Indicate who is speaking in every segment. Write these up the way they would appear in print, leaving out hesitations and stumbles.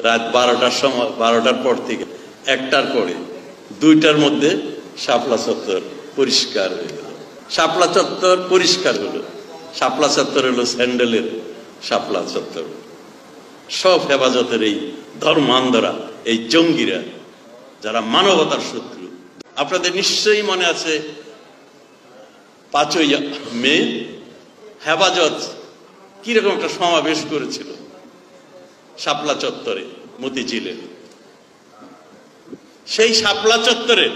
Speaker 1: রাত 12টার সময়, 12টার পর থেকে 1টার পরে 2টার মধ্যে শাপলা চত্বর পরিষ্কার হয়ে গেল। শাপলা চত্বর পরিষ্কার হলো। শাপলা চত্বর হলো স্যান্ডেলের শাপলা চত্বর। সব হেফাজতের এই ধর্মান্ধরা, এই জঙ্গিরা, যারা মানবতার শত্রু। আপনাদের নিশ্চয়ই মনে আছে 5ই মে হেফাজত কিরকম একটা সমাবেশ করেছিল শাপলা চত্বরে, মতিঝিলে। সেই শাপলা চত্বরে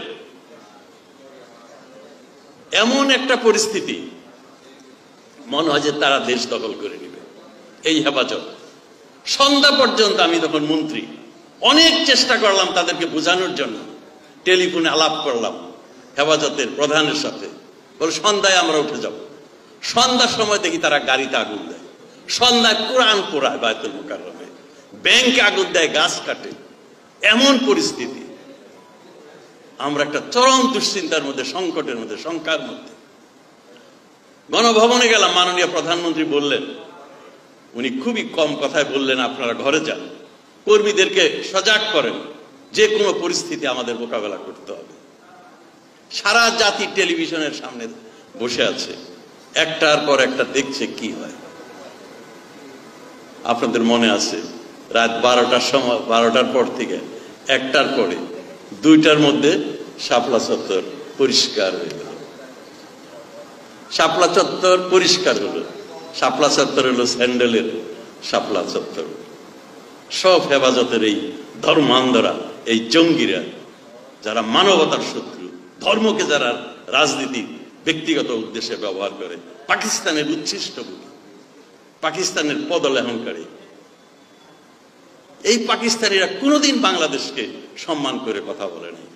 Speaker 1: এমন একটা পরিস্থিতি, মনে হয় যে তারা দেশ দখল করে নেবে। এই হেফাজত সন্ধ্যা পর্যন্ত, আমি তখন মন্ত্রী, অনেক চেষ্টা করলাম তাদেরকে বোঝানোর জন্য, টেলিফোনে আলাপ করলাম হেফাজতের প্রধানের সাথে, বলে সন্ধ্যায় আমরা উঠে যাব। সন্ধ্যার সময় দেখি তারা গাড়িতে আগুন দেয়, সন্ধ্যায় কোরআন পোড়ায় বায়তুল মুকাররমে, ব্যাংকে আগুন দেয়, গাছ কাটে। এমন পরিস্থিতি, আমরা একটা চরম দুশ্চিন্তার মধ্যে, সংকটের মধ্যে, শঙ্কার মধ্যে। গণভবনে গেলাম, মাননীয় প্রধানমন্ত্রী বললেন, উনি খুবই কম কথায় বললেন, আপনারা ঘরে যান, কর্মীদেরকে সজাগ করেন, যে কোনো পরিস্থিতি আমাদের মোকাবেলা করতে হবে। সারা জাতি টেলিভিশনের সামনে বসে আছে, একটার পর একটা দেখছে কি হয়। আপনাদের মনে আছে রাত 12টার সময়, 12টার পর থেকে 1টার পরে 2টার মধ্যে শাপলা চত্বর পরিষ্কার হয়ে গেল। শাপলা চত্বর পরিষ্কার হলো। শাপলা চত্বর হলো স্যান্ডেলের শাপলা চত্বর। সব হেফাজতের এই ধর্মান্ধরা, এই জঙ্গিরা, যারা মানবতার শত্রু, ধর্মকে যারা রাজনীতি ব্যক্তিগত উদ্দেশ্যে ব্যবহার করে, পাকিস্তানের উচ্ছিষ্ট ভূমি, পাকিস্তানের পদলেহনকারী। এই পাকিস্তানিরা কোনোদিন বাংলাদেশকে সম্মান করে কথা বলে নাই।